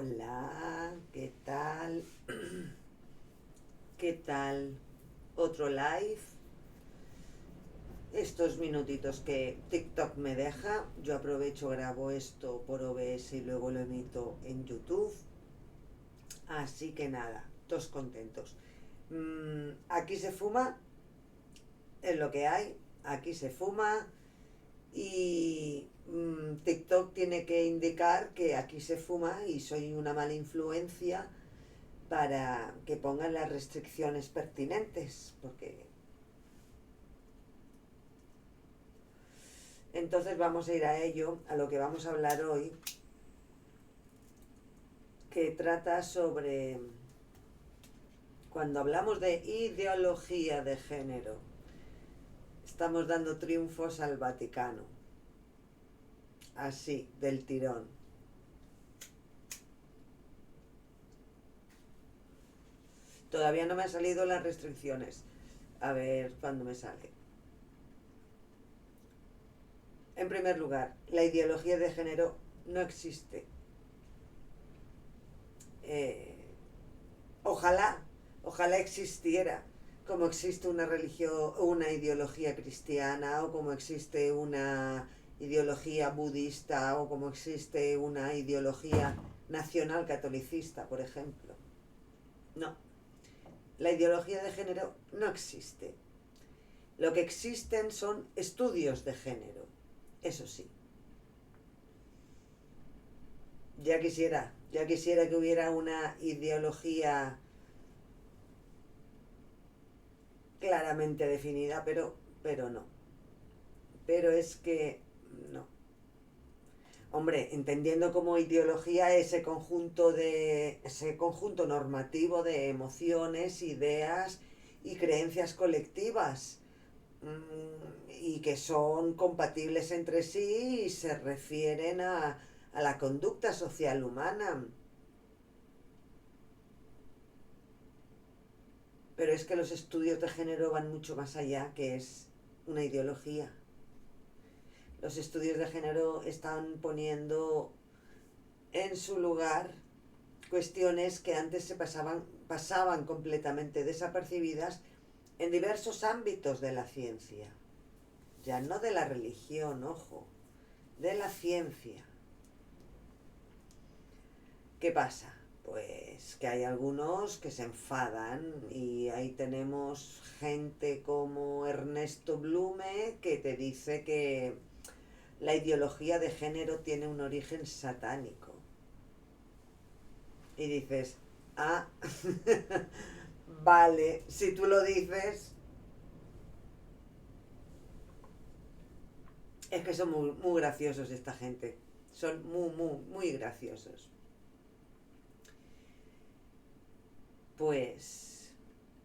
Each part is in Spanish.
Hola, ¿qué tal? ¿Qué tal? Otro live. Estos minutitos que TikTok me deja, yo aprovecho, grabo esto por OBS y luego lo emito en YouTube. Así que nada, todos contentos. Aquí se fuma, es lo que hay. Aquí se fuma y TikTok tiene que indicar que aquí se fuma y soy una mala influencia para que pongan las restricciones pertinentes, porque entonces vamos a ir a ello, a lo que vamos a hablar hoy, que trata sobre cuando hablamos de ideología de género, estamos dando triunfos al Vaticano, así, del tirón. Todavía no me han salido las restricciones. A ver cuándo me sale. En primer lugar, la ideología de género no existe. Eh, ojalá, ojalá existiera, como existe una religión, una ideología cristiana, o como existe una ideología budista, o como existe una ideología nacional catolicista, por ejemplo. No, la ideología de género no existe. Lo que existen son estudios de género, eso sí. Ya quisiera que hubiera una ideología claramente definida, pero no. Pero es que no. Hombre, entendiendo como ideología ese conjunto normativo de emociones, ideas y creencias colectivas, y que son compatibles entre sí y se refieren a la conducta social humana. Pero es que los estudios de género van mucho más allá, que es una ideología. Los estudios de género están poniendo en su lugar cuestiones que antes pasaban completamente desapercibidas en diversos ámbitos de la ciencia. Ya no de la religión, ojo, de la ciencia. ¿Qué pasa? Pues que hay algunos que se enfadan y ahí tenemos gente como Ernesto Blume que te dice que la ideología de género tiene un origen satánico. Y dices, ah, vale, si tú lo dices, es que son muy, muy graciosos esta gente. Son muy, muy, muy graciosos. Pues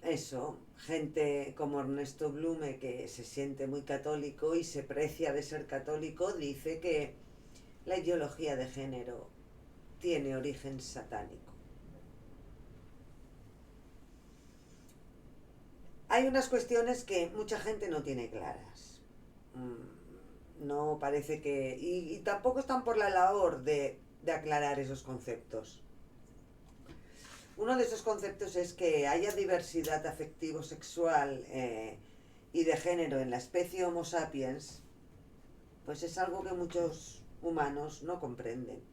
eso, gente como Ernesto Blume que se siente muy católico y se precia de ser católico, dice que la ideología de género tiene origen satánico. Hay unas cuestiones que mucha gente no tiene claras. No parece que... Y tampoco están por la labor de aclarar esos conceptos. Uno de esos conceptos es que haya diversidad afectivo-sexual y de género en la especie Homo sapiens, pues es algo que muchos humanos no comprenden.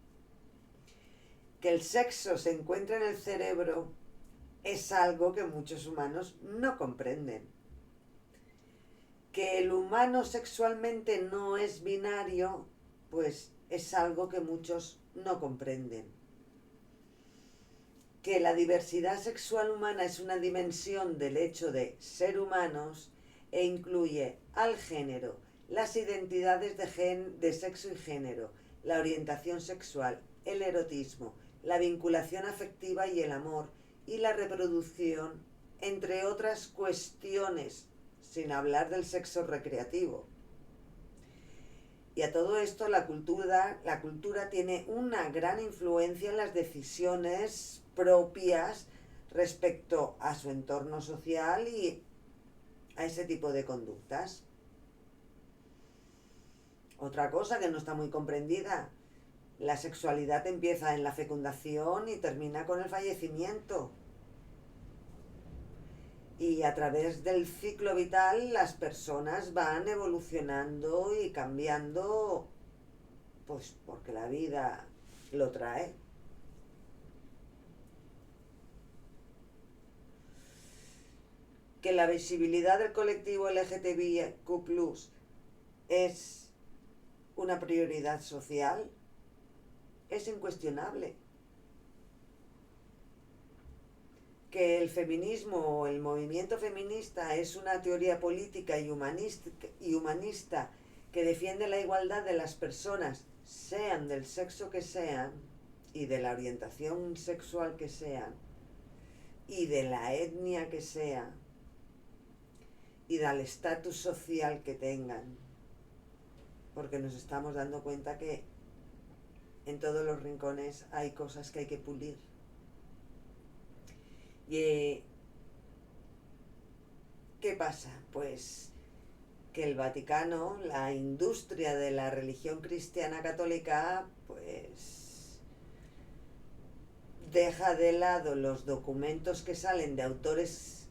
Que el sexo se encuentra en el cerebro es algo que muchos humanos no comprenden. Que el humano sexualmente no es binario, pues es algo que muchos no comprenden. Que la diversidad sexual humana es una dimensión del hecho de ser humanos e incluye al género, las identidades de sexo y género, la orientación sexual, el erotismo, la vinculación afectiva y el amor, y la reproducción, entre otras cuestiones, sin hablar del sexo recreativo. Y a todo esto la cultura tiene una gran influencia en las decisiones propias respecto a su entorno social y a ese tipo de conductas. Otra cosa que no está muy comprendida, La sexualidad empieza en la fecundación y termina con el fallecimiento. Y a través del ciclo vital las personas van evolucionando y cambiando, pues porque la vida lo trae. Que la visibilidad del colectivo LGTBIQ+ es una prioridad social es incuestionable. Que el feminismo o el movimiento feminista es una teoría política y humanista que defiende la igualdad de las personas, sean del sexo que sean y de la orientación sexual que sean y de la etnia que sea y del estatus social que tengan, porque nos estamos dando cuenta que en todos los rincones hay cosas que hay que pulir. ¿Y qué pasa? Pues que el Vaticano, la industria de la religión cristiana católica, pues deja de lado los documentos que salen de autores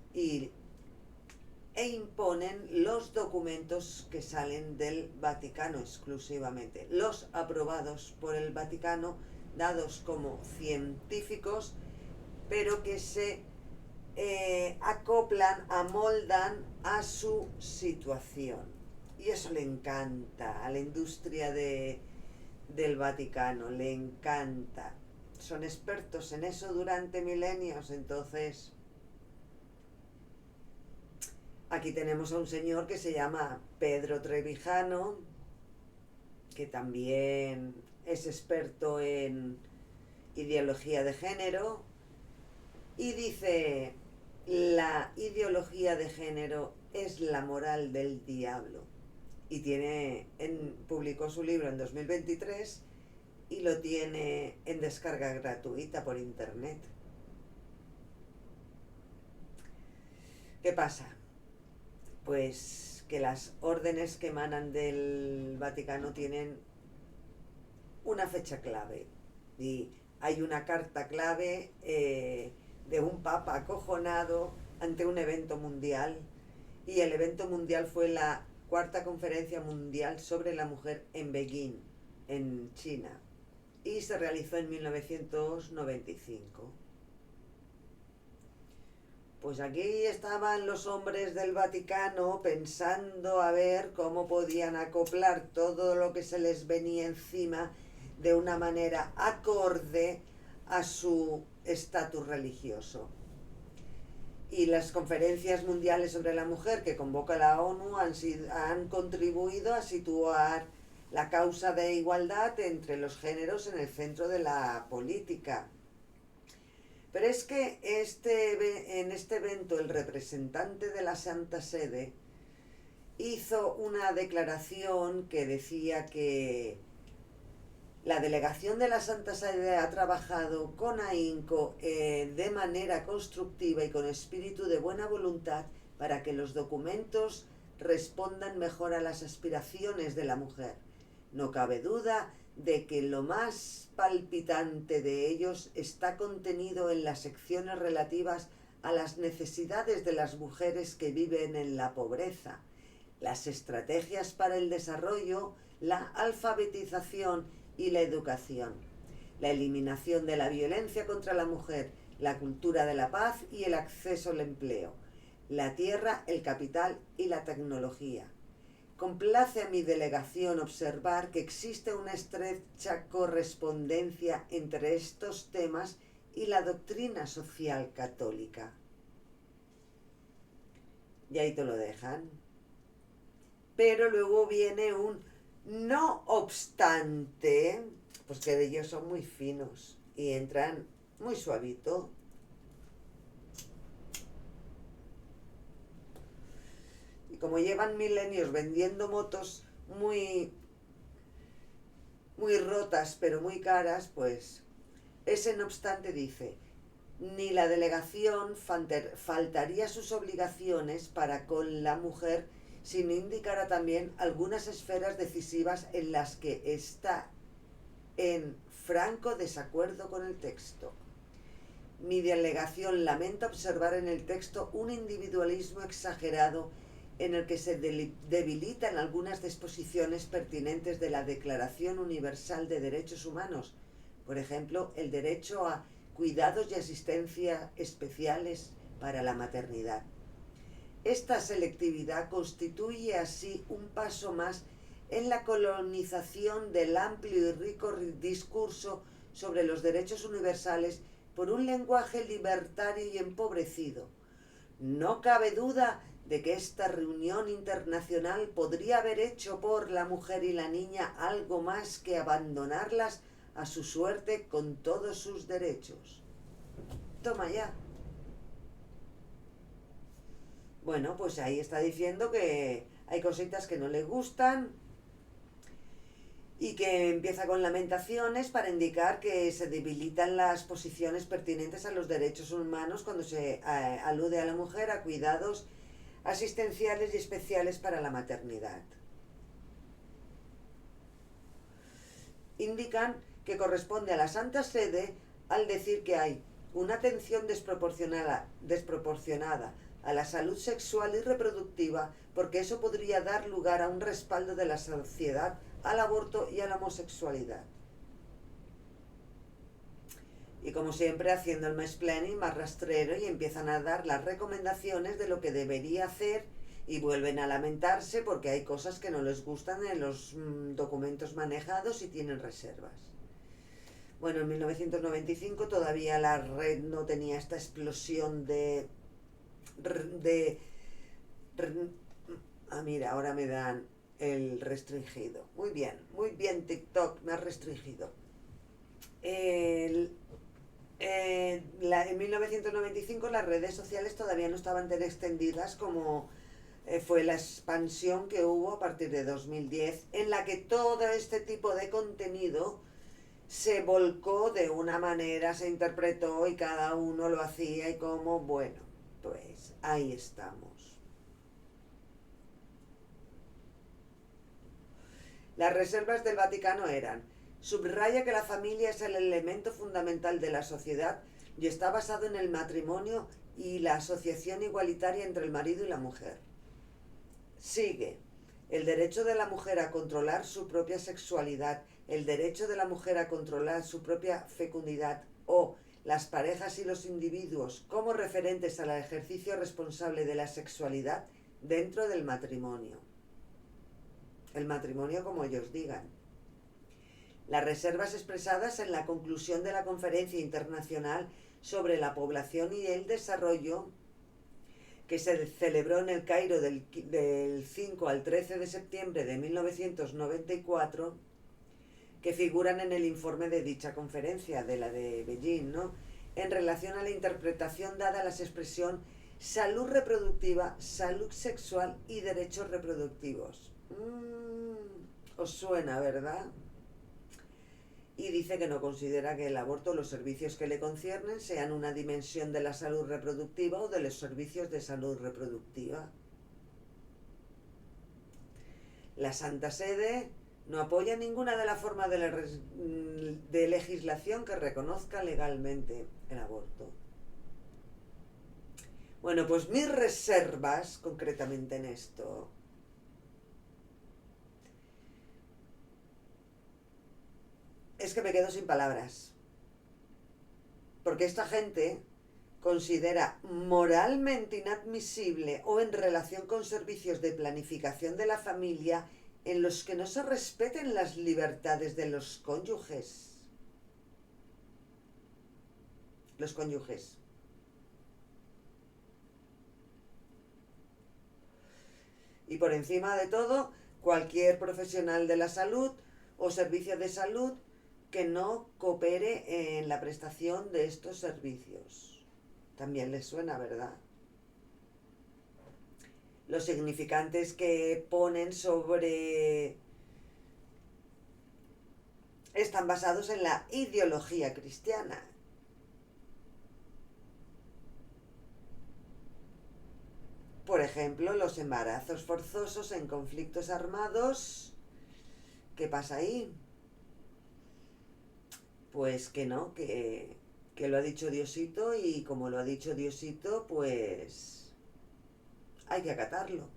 e imponen los documentos que salen del Vaticano exclusivamente, los aprobados por el Vaticano, dados como científicos, pero que se acoplan, amoldan a su situación. Y eso le encanta a la industria del Vaticano, le encanta. Son expertos en eso durante milenios, entonces aquí tenemos a un señor que se llama Pedro Trevijano, que también es experto en ideología de género, y dice: la ideología de género es la moral del diablo. Y publicó su libro en 2023 y lo tiene en descarga gratuita por internet. ¿Qué pasa? Pues que las órdenes que emanan del Vaticano tienen una fecha clave. Y hay una carta clave de un papa acojonado ante un evento mundial. Y el evento mundial fue la Cuarta Conferencia Mundial sobre la Mujer en Beijing, en China. Y se realizó en 1995. Pues aquí estaban los hombres del Vaticano pensando a ver cómo podían acoplar todo lo que se les venía encima de una manera acorde a su estatus religioso. Y las conferencias mundiales sobre la mujer que convoca la ONU han contribuido a situar la causa de igualdad entre los géneros en el centro de la política. Pero es que en este evento el representante de la Santa Sede hizo una declaración que decía que la delegación de la Santa Sede ha trabajado con ahínco de manera constructiva y con espíritu de buena voluntad para que los documentos respondan mejor a las aspiraciones de la mujer. No cabe duda de que lo más palpitante de ellos está contenido en las secciones relativas a las necesidades de las mujeres que viven en la pobreza, las estrategias para el desarrollo, la alfabetización y la educación, la eliminación de la violencia contra la mujer, la cultura de la paz y el acceso al empleo, la tierra, el capital y la tecnología. Complace a mi delegación observar que existe una estrecha correspondencia entre estos temas y la doctrina social católica. Y ahí te lo dejan. Pero luego viene un no obstante, pues que ellos son muy finos y entran muy suavito. Y como llevan milenios vendiendo motos muy rotas pero muy caras, pues ese no obstante dice: ni la delegación faltaría sus obligaciones para con la mujer si no indicara también algunas esferas decisivas en las que ésta en franco desacuerdo con el texto. Mi delegación lamenta observar en el texto un individualismo exagerado en el que se debilitan algunas disposiciones pertinentes de la Declaración Universal de Derechos Humanos, por ejemplo, el derecho a cuidados y asistencia especiales para la maternidad. Esta selectividad constituye así un paso más en la colonización del amplio y rico discurso sobre los derechos universales por un lenguaje libertario y empobrecido. No cabe duda de que esta reunión internacional podría haber hecho por la mujer y la niña algo más que abandonarlas a su suerte con todos sus derechos. Toma ya. Bueno, pues ahí está diciendo que hay cositas que no le gustan y que empieza con lamentaciones para indicar que se debilitan las posiciones pertinentes a los derechos humanos cuando se alude a la mujer a cuidados asistenciales y especiales para la maternidad. Indican que corresponde a la Santa Sede al decir que hay una atención desproporcionada a la salud sexual y reproductiva, porque eso podría dar lugar a un respaldo de la sociedad al aborto y a la homosexualidad. Y como siempre, haciendo el mansplaining más rastrero, y empiezan a dar las recomendaciones de lo que debería hacer y vuelven a lamentarse porque hay cosas que no les gustan en los documentos manejados y tienen reservas. Bueno, en 1995 todavía la red no tenía esta explosión mira, ahora me dan el restringido. Muy bien TikTok, me has restringido. En 1995 las redes sociales todavía no estaban tan extendidas como fue la expansión que hubo a partir de 2010, en la que todo este tipo de contenido se volcó de una manera, se interpretó y cada uno lo hacía y como, bueno, pues ahí estamos. Las reservas del Vaticano eran: subraya que la familia es el elemento fundamental de la sociedad y está basado en el matrimonio y la asociación igualitaria entre el marido y la mujer. Sigue: el derecho de la mujer a controlar su propia sexualidad, el derecho de la mujer a controlar su propia fecundidad o las parejas y los individuos como referentes al ejercicio responsable de la sexualidad dentro del matrimonio. El matrimonio como ellos digan. Las reservas expresadas en la conclusión de la Conferencia Internacional sobre la Población y el Desarrollo, que se celebró en el Cairo del 5 al 13 de septiembre de 1994, que figuran en el informe de dicha conferencia, de la de Beijing, ¿no?, en relación a la interpretación dada a la expresión salud reproductiva, salud sexual y derechos reproductivos. Os suena, ¿verdad? Y dice que no considera que el aborto o los servicios que le conciernen sean una dimensión de la salud reproductiva o de los servicios de salud reproductiva. La Santa Sede no apoya ninguna de las formas de legislación que reconozca legalmente el aborto. Bueno, pues mis reservas concretamente en esto. Es que me quedo sin palabras. Porque esta gente considera moralmente inadmisible o en relación con servicios de planificación de la familia en los que no se respeten las libertades de los cónyuges. Los cónyuges. Y por encima de todo, cualquier profesional de la salud o servicio de salud que no coopere en la prestación de estos servicios. También les suena, ¿verdad? Los significantes que ponen sobre... están basados en la ideología cristiana. Por ejemplo, los embarazos forzosos en conflictos armados. ¿Qué pasa ahí? pues que no, que lo ha dicho Diosito y como lo ha dicho Diosito, pues hay que acatarlo.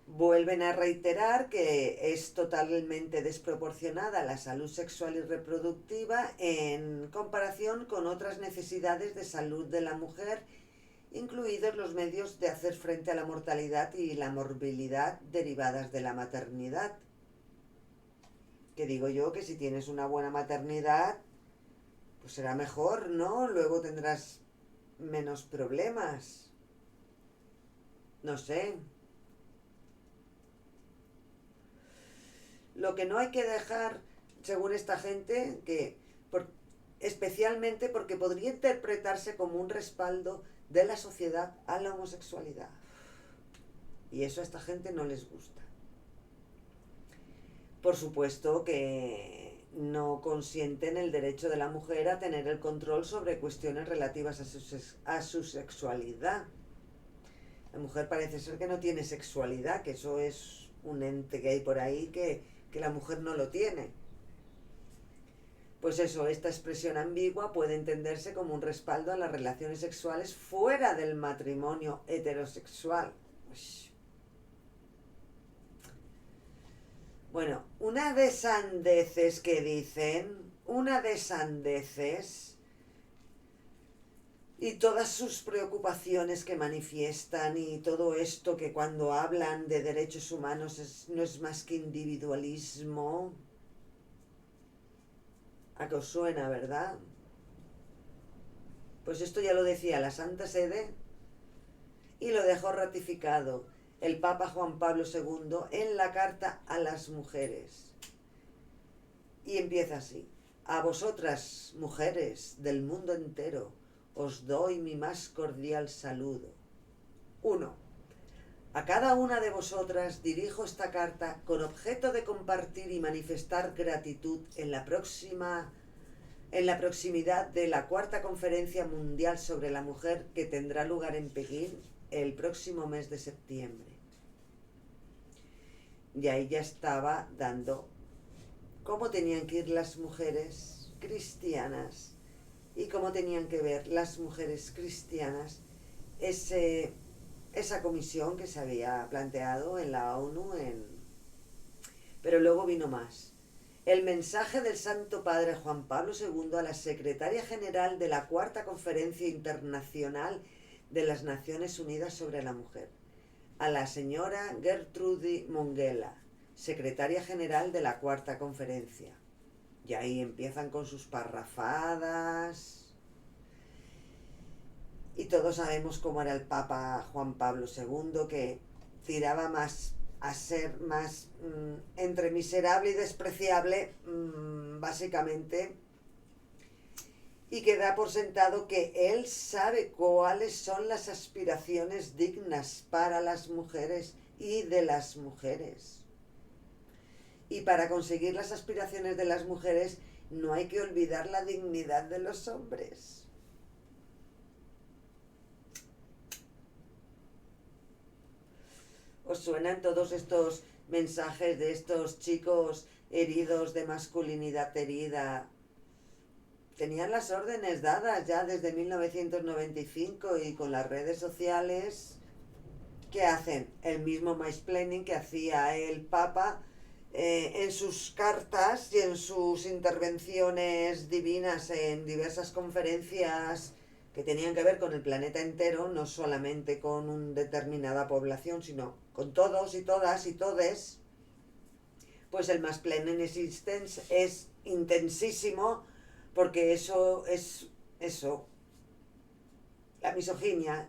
Vuelven a reiterar que es totalmente desproporcionada la salud sexual y reproductiva en comparación con otras necesidades de salud de la mujer, incluidos los medios de hacer frente a la mortalidad y la morbilidad derivadas de la maternidad. Que digo yo que si tienes una buena maternidad, pues será mejor, ¿no? Luego tendrás menos problemas. No sé. Lo que no hay que dejar, según esta gente, por, especialmente porque podría interpretarse como un respaldo de la sociedad a la homosexualidad. Y eso a esta gente no les gusta. Por supuesto que no consienten el derecho de la mujer a tener el control sobre cuestiones relativas a su sexualidad. La mujer parece ser que no tiene sexualidad, que eso es un ente que hay por ahí que la mujer no lo tiene. Pues eso, esta expresión ambigua puede entenderse como un respaldo a las relaciones sexuales fuera del matrimonio heterosexual. Bueno, una de sandeces que dicen, una de sandeces, y todas sus preocupaciones que manifiestan y todo esto que cuando hablan de derechos humanos no es más que individualismo. ¿A qué os suena, verdad? Pues esto ya lo decía la Santa Sede y lo dejó ratificado el Papa Juan Pablo II en la Carta a las Mujeres. Y empieza así: a vosotras, mujeres del mundo entero, os doy mi más cordial saludo. 1. A cada una de vosotras dirijo esta carta con objeto de compartir y manifestar gratitud en la proximidad de la Cuarta Conferencia Mundial sobre la Mujer que tendrá lugar en Pekín el próximo mes de septiembre. Y ahí ya estaba dando cómo tenían que ir las mujeres cristianas y cómo tenían que ver las mujeres cristianas esa comisión que se había planteado en la ONU. Pero luego vino más. El mensaje del Santo Padre Juan Pablo II a la Secretaria General de la Cuarta Conferencia Internacional de las Naciones Unidas sobre la Mujer, a la señora Gertrude Mongella, Secretaria General de la Cuarta Conferencia. Y ahí empiezan con sus parrafadas. Y todos sabemos cómo era el Papa Juan Pablo II, que tiraba más a ser más entre miserable y despreciable, básicamente, y que da por sentado que él sabe cuáles son las aspiraciones dignas para las mujeres y de las mujeres. Y para conseguir las aspiraciones de las mujeres no hay que olvidar la dignidad de los hombres. ¿Os suenan todos estos mensajes de estos chicos heridos de masculinidad herida? Tenían las órdenes dadas ya desde 1995 y con las redes sociales, ¿qué hacen? El mismo mansplaining que hacía el Papa en sus cartas y en sus intervenciones divinas en diversas conferencias que tenían que ver con el planeta entero, no solamente con una determinada población, sino con todos y todas y todes. Pues el mansplaining es intensísimo, porque eso es eso, la misoginia.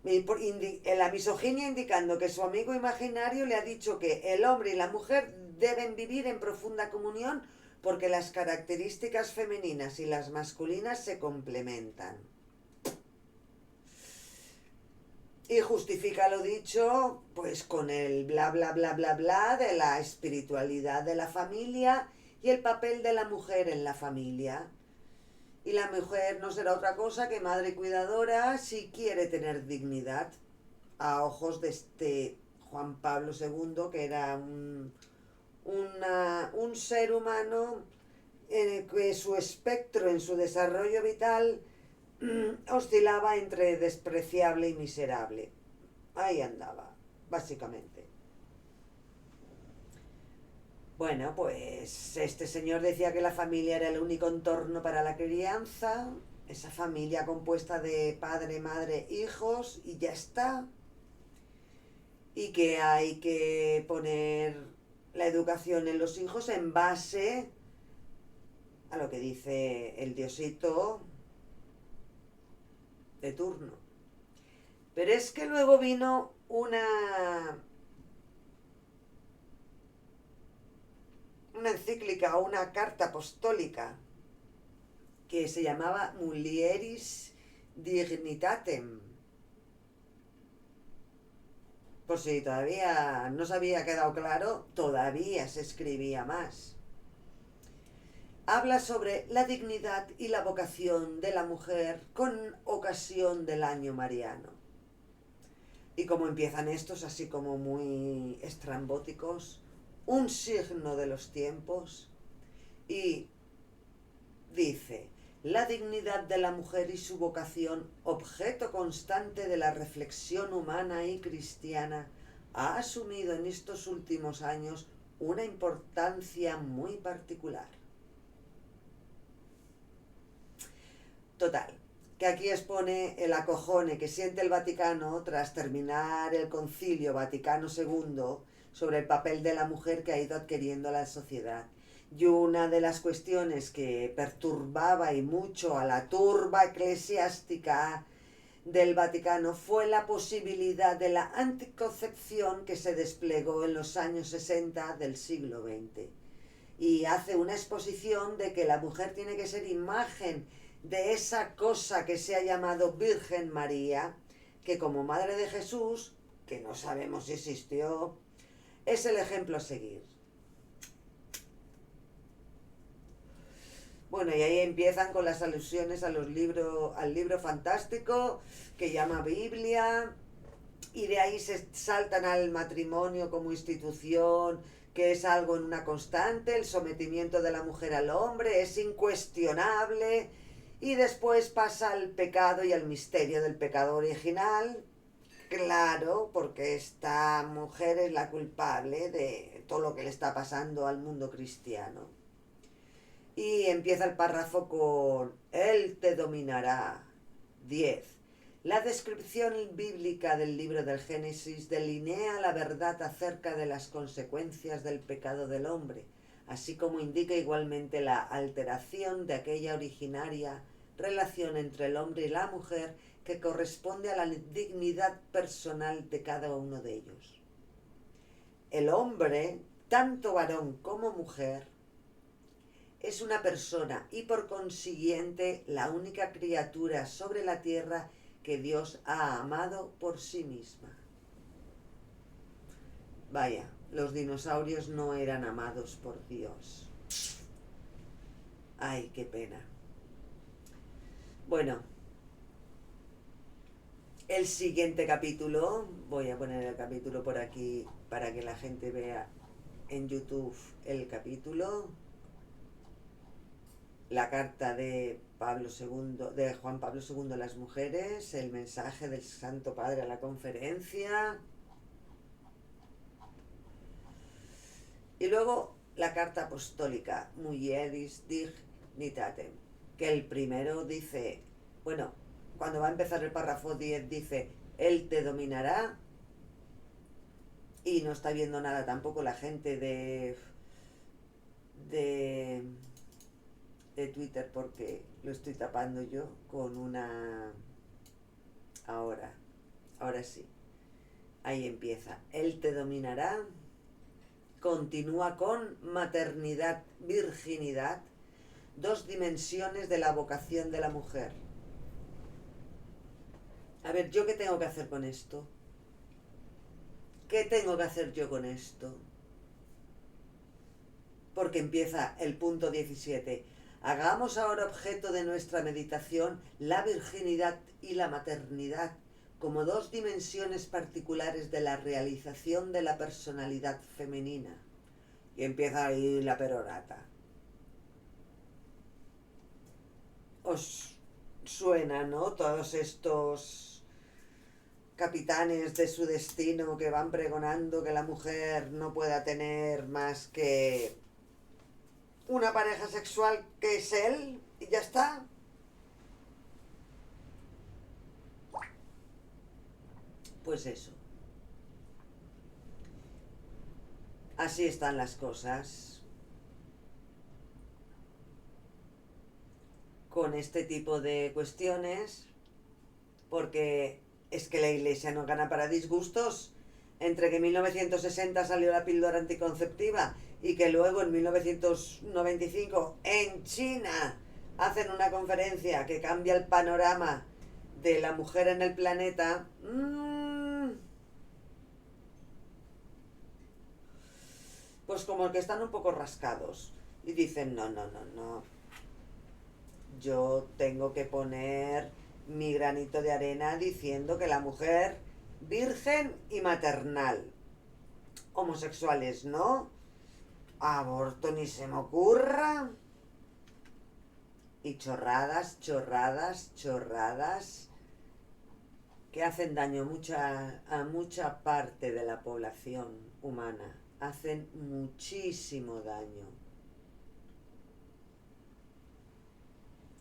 La misoginia indicando que su amigo imaginario le ha dicho que el hombre y la mujer deben vivir en profunda comunión porque las características femeninas y las masculinas se complementan. Y justifica lo dicho pues con el bla bla bla bla bla de la espiritualidad de la familia y el papel de la mujer en la familia. Y la mujer no será otra cosa que madre y cuidadora si quiere tener dignidad, a ojos de este Juan Pablo II, que era un ser humano que su espectro en su desarrollo vital oscilaba entre despreciable y miserable. Ahí andaba, básicamente. Bueno, pues este señor decía que la familia era el único entorno para la crianza, esa familia compuesta de padre, madre, hijos y ya está. Y que hay que poner la educación en los hijos en base a lo que dice el diosito de turno. Pero es que luego vino una encíclica o una carta apostólica que se llamaba Mulieris Dignitatem. Por si todavía no se había quedado claro, todavía se escribía más. Habla sobre la dignidad y la vocación de la mujer con ocasión del año mariano. Y como empiezan estos así como muy estrambóticos, un signo de los tiempos, y dice: la dignidad de la mujer y su vocación, objeto constante de la reflexión humana y cristiana, ha asumido en estos últimos años una importancia muy particular. Total, que aquí expone el acojone que siente el Vaticano tras terminar el Concilio Vaticano II sobre el papel de la mujer que ha ido adquiriendo la sociedad. Y una de las cuestiones que perturbaba y mucho a la turba eclesiástica del Vaticano fue la posibilidad de la anticoncepción que se desplegó en los años 60 del siglo XX. Y hace una exposición de que la mujer tiene que ser imagen de esa cosa que se ha llamado Virgen María, que como Madre de Jesús, que no sabemos si existió, es el ejemplo a seguir. Bueno, y ahí empiezan con las alusiones a al libro fantástico que llama Biblia, y de ahí se saltan al matrimonio como institución, que es algo en una constante, el sometimiento de la mujer al hombre es incuestionable, y después pasa al pecado y al misterio del pecado original. Claro, porque esta mujer es la culpable de todo lo que le está pasando al mundo cristiano. Y empieza el párrafo con: Él te dominará. 10. La descripción bíblica del libro del Génesis delinea la verdad acerca de las consecuencias del pecado del hombre, así como indica igualmente la alteración de aquella originaria relación entre el hombre y la mujer que corresponde a la dignidad personal de cada uno de ellos. El hombre, tanto varón como mujer, es una persona y por consiguiente la única criatura sobre la tierra que Dios ha amado por sí misma. Vaya, los dinosaurios no eran amados por Dios. Ay, qué pena. Bueno, el siguiente capítulo, voy a poner el capítulo por aquí para que la gente vea en YouTube el capítulo. La carta de Juan Pablo II a las mujeres, el mensaje del Santo Padre a la conferencia. Y luego la carta apostólica, Mulieris Dignitatem, que el primero dice, bueno, cuando va a empezar el párrafo 10 dice: Él te dominará, y no está viendo nada tampoco la gente de Twitter, porque lo estoy tapando yo con una... Ahora sí, ahí empieza: Él te dominará. Continúa con maternidad, virginidad, dos dimensiones de la vocación de la mujer. A ver, ¿yo qué tengo que hacer con esto? ¿Qué tengo que hacer yo con esto? Porque empieza el punto 17. Hagamos ahora objeto de nuestra meditación la virginidad y la maternidad como dos dimensiones particulares de la realización de la personalidad femenina. Y empieza ahí la perorata. Os suena, ¿no? Todos estos capitanes de su destino que van pregonando que la mujer no pueda tener más que una pareja sexual que es él y ya está. Pues eso. Así están las cosas con este tipo de cuestiones, porque es que la Iglesia no gana para disgustos. Entre que en 1960 salió la píldora anticonceptiva y que luego en 1995 en China hacen una conferencia que cambia el panorama de la mujer en el planeta, pues como que están un poco rascados y dicen, no, no, no, no, yo tengo que poner mi granito de arena diciendo que la mujer virgen y maternal, homosexuales no, aborto ni se me ocurra, y chorradas, chorradas, chorradas que hacen daño a mucha parte de la población humana, hacen muchísimo daño.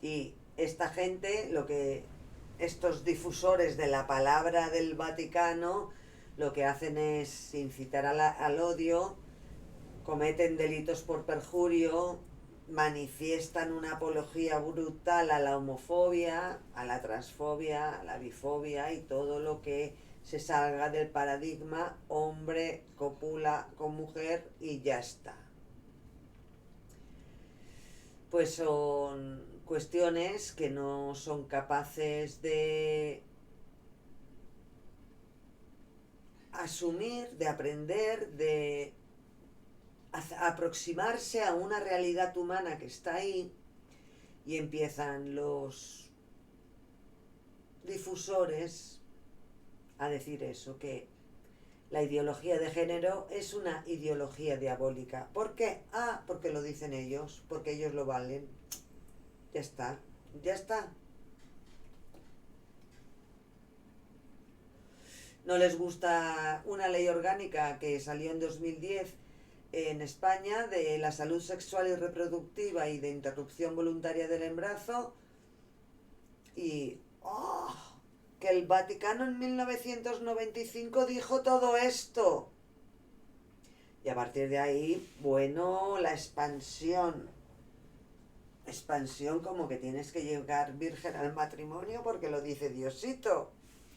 Y esta gente, estos difusores de la palabra del Vaticano, lo que hacen es incitar al odio, cometen delitos por perjurio, manifiestan una apología brutal a la homofobia, a la transfobia, a la bifobia y todo lo que se salga del paradigma hombre copula con mujer y ya está. Pues son cuestiones que no son capaces de asumir, de aprender, de aproximarse a una realidad humana que está ahí, y empiezan los difusores a decir eso, que la ideología de género es una ideología diabólica. ¿Por qué? Porque lo dicen ellos, porque ellos lo valen. Ya está, ya está. No les gusta una ley orgánica que salió en 2010 en España de la salud sexual y reproductiva y de interrupción voluntaria del embarazo, y que el Vaticano en 1995 dijo todo esto. Y a partir de ahí, bueno, la expansión como que tienes que llegar virgen al matrimonio porque lo dice Diosito.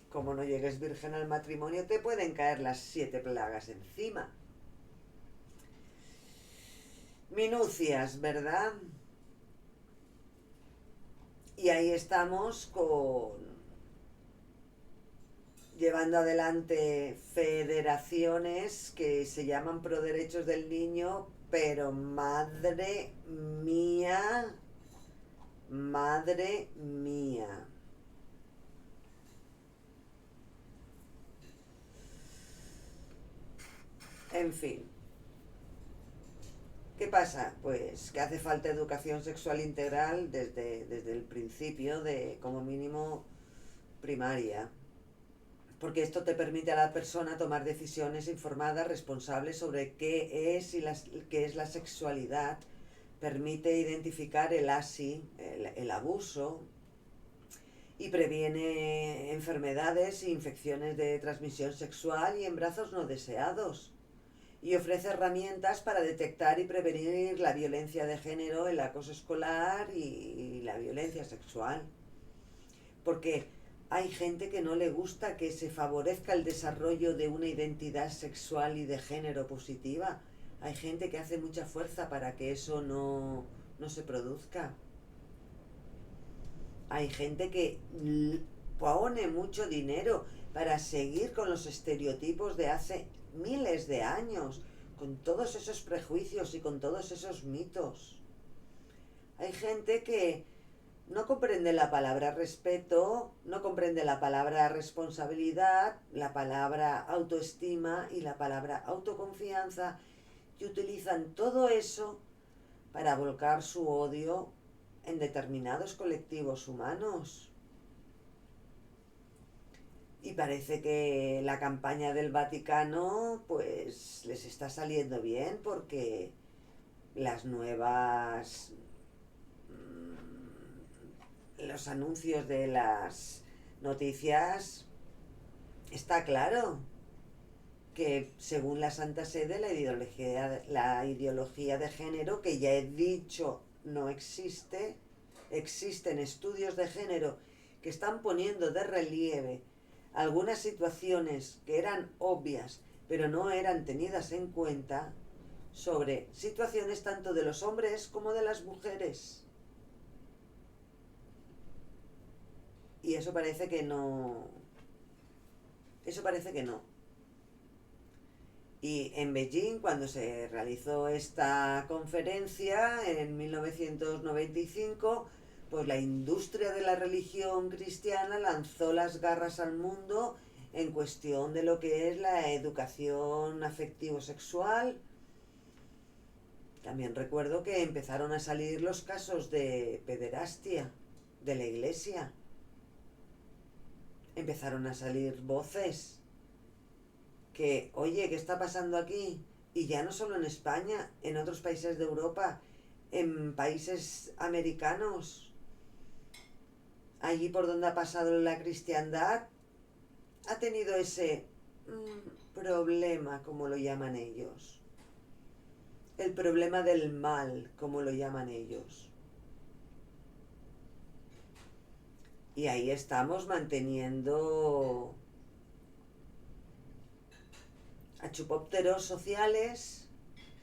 Como no llegues virgen al matrimonio te pueden caer las 7 plagas encima. Minucias, ¿verdad? Y ahí estamos llevando adelante federaciones que se llaman Pro Derechos del Niño, pero madre mía, madre mía. En fin. ¿Qué pasa? Pues que hace falta educación sexual integral desde el principio, de como mínimo primaria, porque esto te permite a la persona tomar decisiones informadas, responsables sobre qué es qué es la sexualidad, permite identificar el el abuso, y previene enfermedades e infecciones de transmisión sexual y embarazos no deseados. Y ofrece herramientas para detectar y prevenir la violencia de género, el acoso escolar y la violencia sexual. Porque hay gente que no le gusta que se favorezca el desarrollo de una identidad sexual y de género positiva. Hay gente que hace mucha fuerza para que eso no se produzca. Hay gente que pone mucho dinero para seguir con los estereotipos de hace miles de años, con todos esos prejuicios y con todos esos mitos. Hay gente que no comprende la palabra respeto, no comprende la palabra responsabilidad, la palabra autoestima y la palabra autoconfianza, y utilizan todo eso para volcar su odio en determinados colectivos humanos. Y parece que la campaña del Vaticano pues les está saliendo bien porque las nuevas los anuncios de las noticias está claro que según la Santa Sede la ideología de género, que ya he dicho no existe, existen estudios de género que están poniendo de relieve algunas situaciones que eran obvias pero no eran tenidas en cuenta sobre situaciones tanto de los hombres como de las mujeres. Y eso parece que no. Eso parece que no. Y en Beijing, cuando se realizó esta conferencia en 1995, pues la industria de la religión cristiana lanzó las garras al mundo en cuestión de lo que es la educación afectivo-sexual. También recuerdo que empezaron a salir los casos de pederastia de la iglesia. Empezaron a salir voces que, oye, ¿qué está pasando aquí? Y ya no solo en España, en otros países de Europa, en países americanos, allí por donde ha pasado la cristiandad, ha tenido ese problema, como lo llaman ellos. El problema del mal, como lo llaman ellos. Y ahí estamos manteniendo a chupópteros sociales,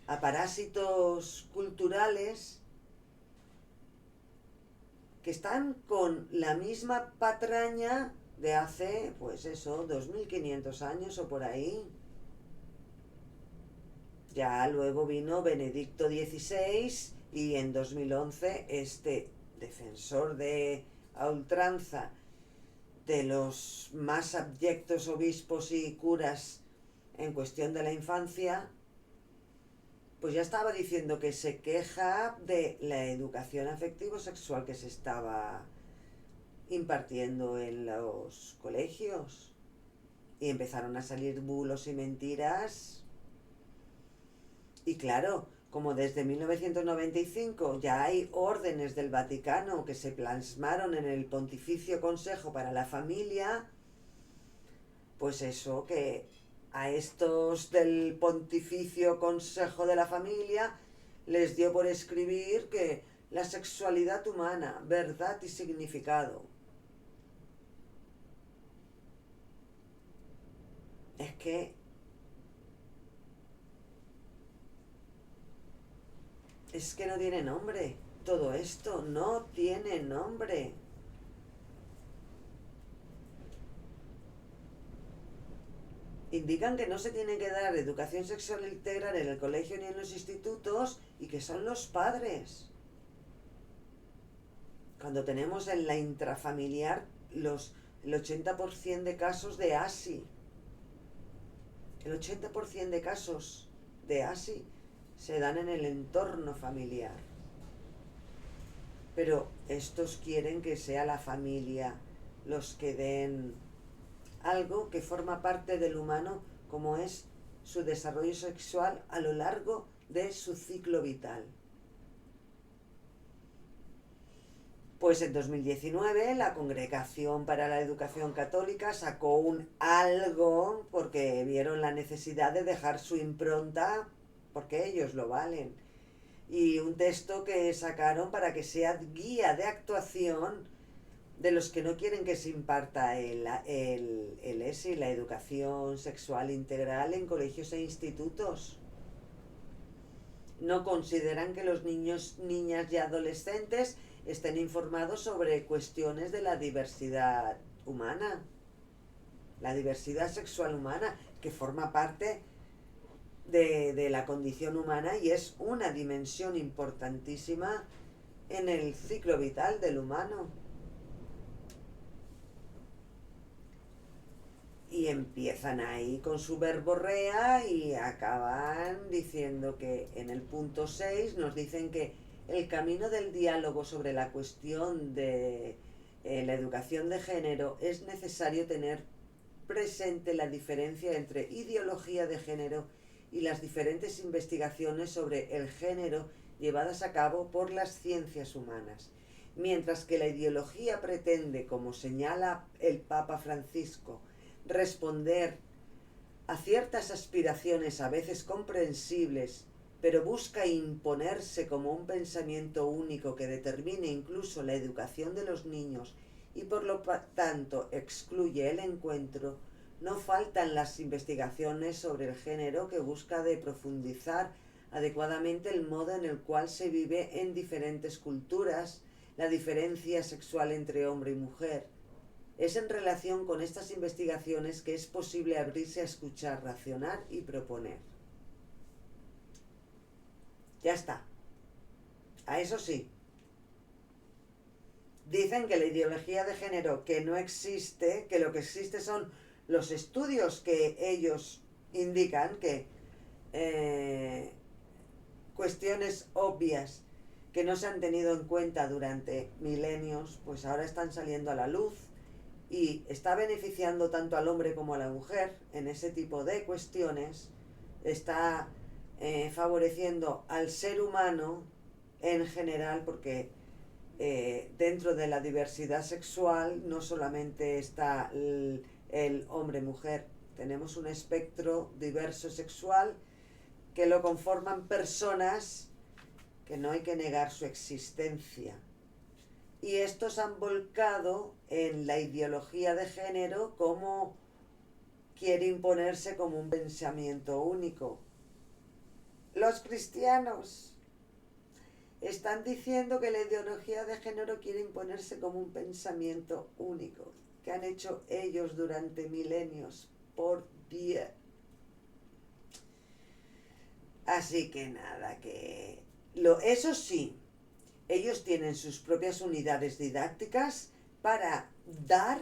a parásitos culturales, que están con la misma patraña de hace, pues eso, 2500 años o por ahí. Ya luego vino Benedicto XVI y en 2011 este defensor a ultranza de los más abyectos obispos y curas en cuestión de la infancia, pues ya estaba diciendo que se queja de la educación afectivo-sexual que se estaba impartiendo en los colegios. Y empezaron a salir bulos y mentiras. Y claro, como desde 1995 ya hay órdenes del Vaticano que se plasmaron en el Pontificio Consejo para la Familia, pues eso, que a estos del Pontificio Consejo de la Familia les dio por escribir que la sexualidad humana, verdad y significado. Es que no tiene nombre. Todo esto no tiene nombre. Indican que no se tiene que dar educación sexual integral en el colegio ni en los institutos y que son los padres. Cuando tenemos en la intrafamiliar el 80% de casos de ASI. El 80% de casos de ASI se dan en el entorno familiar. Pero estos quieren que sea la familia los que den algo que forma parte del humano, como es su desarrollo sexual a lo largo de su ciclo vital. Pues en 2019 la Congregación para la Educación Católica sacó un algo porque vieron la necesidad de dejar su impronta, porque ellos lo valen. Y un texto que sacaron para que sea guía de actuación de los que no quieren que se imparta el ESI, la educación sexual integral en colegios e institutos. No consideran que los niños, niñas y adolescentes estén informados sobre cuestiones de la diversidad humana, la diversidad sexual humana, que forma parte de la condición humana y es una dimensión importantísima en el ciclo vital del humano. Y empiezan ahí con su verborrea y acaban diciendo que en el punto 6 nos dicen que el camino del diálogo sobre la cuestión de la educación de género es necesario tener presente la diferencia entre ideología de género y las diferentes investigaciones sobre el género llevadas a cabo por las ciencias humanas. Mientras que la ideología pretende, como señala el Papa Francisco, responder a ciertas aspiraciones a veces comprensibles, pero busca imponerse como un pensamiento único que determine incluso la educación de los niños y por lo tanto excluye el encuentro, no faltan las investigaciones sobre el género que busca de profundizar adecuadamente el modo en el cual se vive en diferentes culturas la diferencia sexual entre hombre y mujer. Es en relación con estas investigaciones que es posible abrirse a escuchar, racionar y proponer. Ya está. A eso sí. Dicen que la ideología de género que no existe, que lo que existe son los estudios que ellos indican que cuestiones obvias que no se han tenido en cuenta durante milenios, pues ahora están saliendo a la luz y está beneficiando tanto al hombre como a la mujer en ese tipo de cuestiones, está favoreciendo al ser humano en general, porque dentro de la diversidad sexual no solamente está el hombre-mujer, tenemos un espectro diverso sexual que lo conforman personas que no hay que negar su existencia. Y estos han volcado en la ideología de género como quiere imponerse como un pensamiento único. Los cristianos están diciendo que la ideología de género quiere imponerse como un pensamiento único, que han hecho ellos durante milenios, por día. Así que nada, eso sí, ellos tienen sus propias unidades didácticas para dar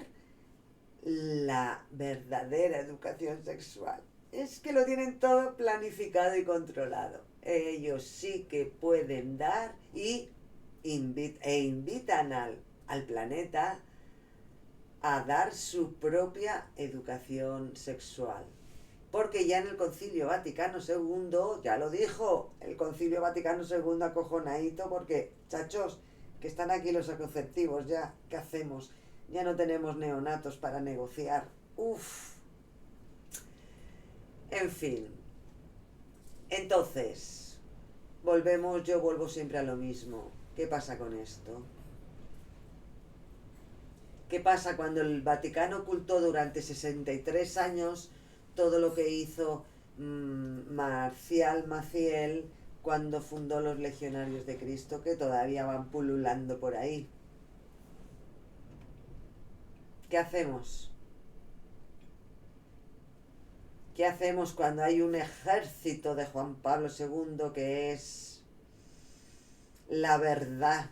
la verdadera educación sexual. Es que lo tienen todo planificado y controlado. Ellos sí que pueden dar y invitan al planeta a dar su propia educación sexual. Porque ya en el Concilio Vaticano II, ya lo dijo, el Concilio Vaticano II acojonadito, porque, chachos, que están aquí los anticonceptivos ya, ¿qué hacemos? Ya no tenemos neonatos para negociar. Uf. En fin. Entonces, yo vuelvo siempre a lo mismo. ¿Qué pasa con esto? ¿Qué pasa cuando el Vaticano ocultó durante 63 años todo lo que hizo Marcial Maciel cuando fundó los Legionarios de Cristo, que todavía van pululando por ahí? ¿Qué hacemos? ¿Qué hacemos cuando hay un ejército de Juan Pablo II que es la verdad?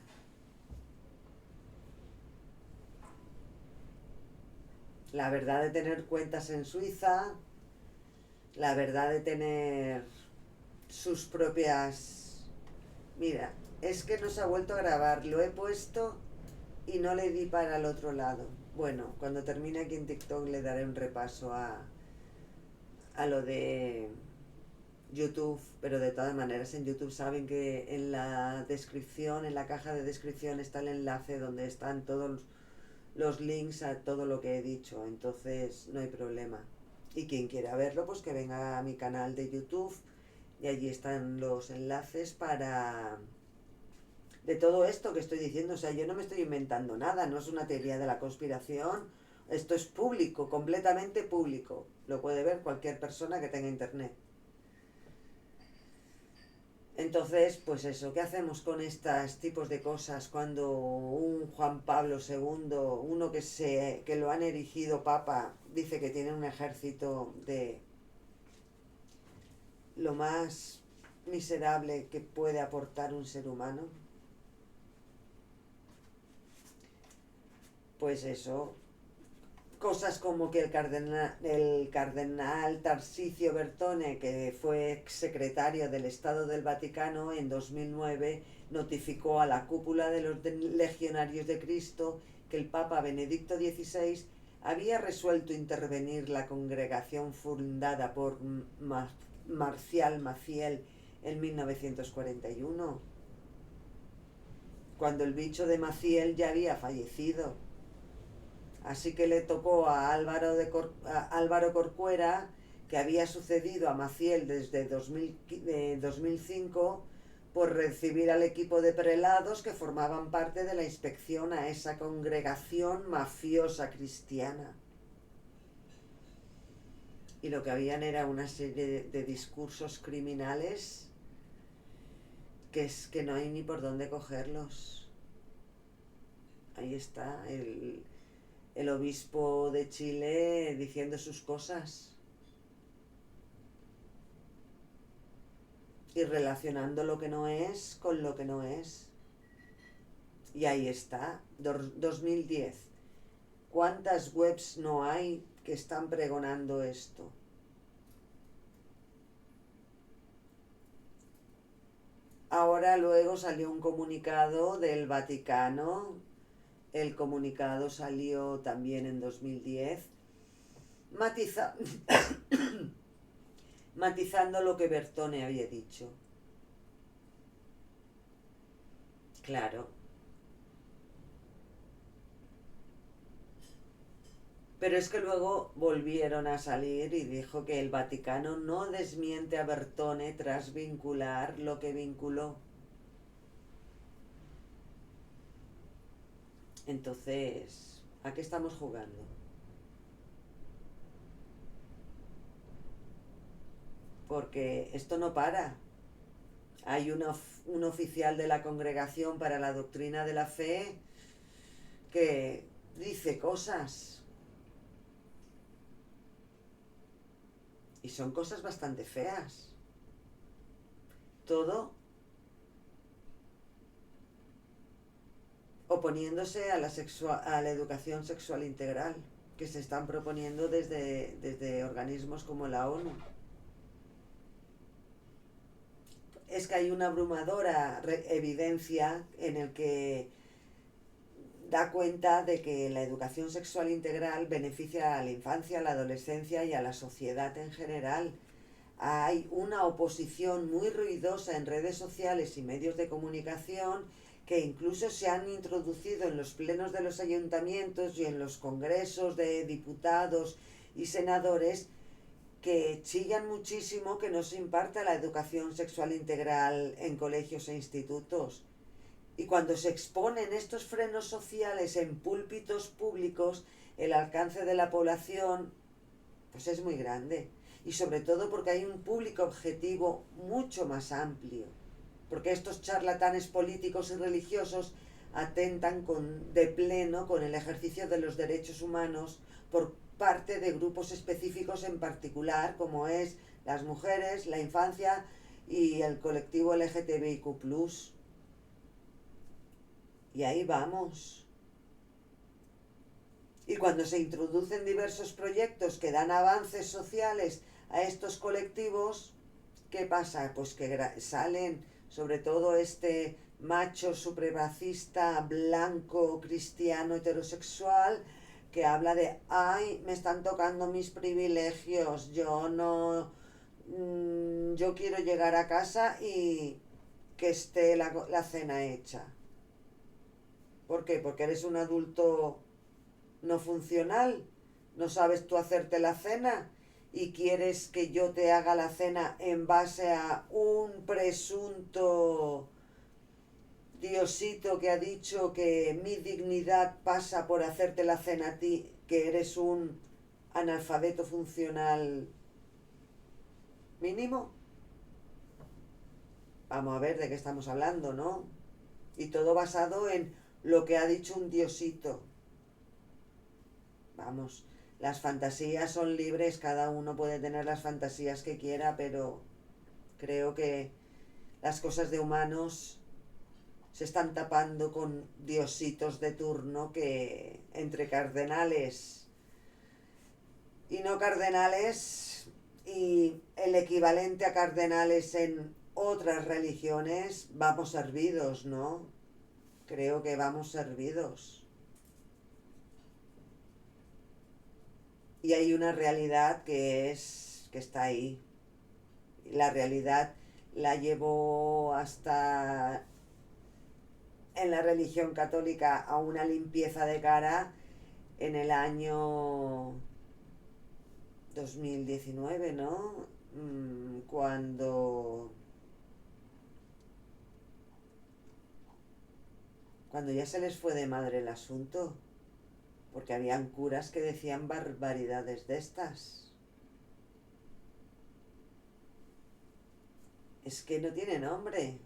La verdad de tener cuentas en Suiza, la verdad de tener sus propias... Mira, es que no se ha vuelto a grabar, lo he puesto y no le di para el otro lado. Bueno, cuando termine aquí en TikTok le daré un repaso a lo de YouTube, pero de todas maneras en YouTube saben que en la descripción, en la caja de descripción está el enlace donde están todos los links a todo lo que he dicho, entonces no hay problema. Y quien quiera verlo, pues que venga a mi canal de YouTube y allí están los enlaces para... de todo esto que estoy diciendo. O sea, yo no me estoy inventando nada, no es una teoría de la conspiración, esto es público, completamente público, lo puede ver cualquier persona que tenga internet. Entonces, pues eso, ¿qué hacemos con estos tipos de cosas cuando un Juan Pablo II, uno que lo han erigido papa, dice que tiene un ejército de lo más miserable que puede aportar un ser humano? Pues eso, cosas como que el cardenal Tarsicio Bertone, que fue exsecretario del Estado del Vaticano, en 2009 notificó a la cúpula de los legionarios de Cristo que el Papa Benedicto XVI había resuelto intervenir la congregación fundada por Marcial Maciel en 1941, cuando el bicho de Maciel ya había fallecido. Así que le tocó a Álvaro Corcuera, que había sucedido a Maciel desde 2005, por recibir al equipo de prelados que formaban parte de la inspección a esa congregación mafiosa cristiana. Y lo que habían era una serie de discursos criminales que es que no hay ni por dónde cogerlos. Ahí está el obispo de Chile diciendo sus cosas y relacionando lo que no es con lo que no es. Y ahí está, 2010. ¿Cuántas webs no hay que están pregonando esto? Ahora luego salió un comunicado del Vaticano. El comunicado salió también en 2010, matizando lo que Bertone había dicho. Claro. Pero es que luego volvieron a salir y dijo que el Vaticano no desmiente a Bertone tras vincular lo que vinculó. Entonces, ¿a qué estamos jugando? Porque esto no para. Hay un oficial de la Congregación para la Doctrina de la Fe que dice cosas. Y son cosas bastante feas. Todo oponiéndose a la educación sexual integral que se están proponiendo desde organismos como la ONU. Es que hay una abrumadora evidencia en el que da cuenta de que la educación sexual integral beneficia a la infancia, a la adolescencia y a la sociedad en general. Hay una oposición muy ruidosa en redes sociales y medios de comunicación que incluso se han introducido en los plenos de los ayuntamientos y en los congresos de diputados y senadores, que chillan muchísimo que no se imparta la educación sexual integral en colegios e institutos. Y cuando se exponen estos frenos sociales en púlpitos públicos, el alcance de la población pues es muy grande. Y sobre todo porque hay un público objetivo mucho más amplio. Porque estos charlatanes políticos y religiosos atentan de pleno con el ejercicio de los derechos humanos por parte de grupos específicos en particular, como es las mujeres, la infancia y el colectivo LGTBIQ+. Y ahí vamos. Y cuando se introducen diversos proyectos que dan avances sociales a estos colectivos, ¿qué pasa? Pues que salen, sobre todo este macho supremacista blanco cristiano heterosexual, que habla de, ay, me están tocando mis privilegios, yo no, yo quiero llegar a casa y que esté la cena hecha. ¿Por qué? Porque eres un adulto no funcional, no sabes tú hacerte la cena y quieres que yo te haga la cena en base a un presunto Diosito que ha dicho que mi dignidad pasa por hacerte la cena a ti, que eres un analfabeto funcional mínimo. Vamos a ver de qué estamos hablando, ¿no? Y todo basado en lo que ha dicho un Diosito. Vamos, las fantasías son libres, cada uno puede tener las fantasías que quiera, pero creo que las cosas de humanos se están tapando con diositos de turno que entre cardenales y no cardenales, y el equivalente a cardenales en otras religiones, vamos servidos, ¿no? Creo que vamos servidos. Y hay una realidad que está ahí. La realidad la llevó hasta en la religión católica a una limpieza de cara en el año 2019, ¿no? Cuando ya se les fue de madre el asunto, porque habían curas que decían barbaridades de estas. Es que no tiene nombre.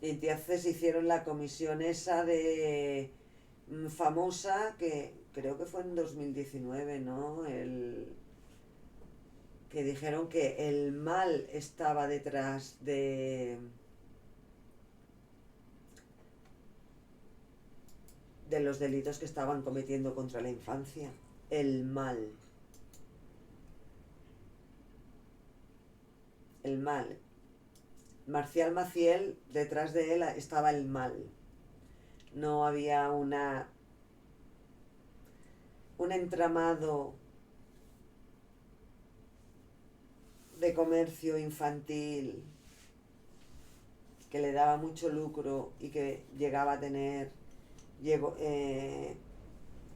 Y entonces hicieron la comisión esa de famosa, que creo que fue en 2019, ¿no? Que dijeron que el mal estaba detrás de los delitos que estaban cometiendo contra la infancia. El mal. El mal. Marcial Maciel, detrás de él estaba el mal. No había un entramado de comercio infantil que le daba mucho lucro y que llegaba a tener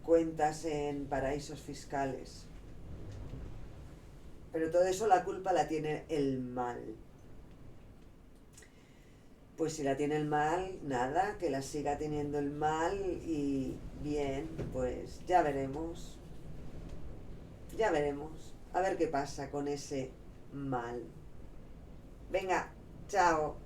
cuentas en paraísos fiscales. Pero todo eso la culpa la tiene el mal. Pues si la tiene el mal, nada, que la siga teniendo el mal y bien, pues ya veremos. Ya veremos. A ver qué pasa con ese mal. Venga, chao.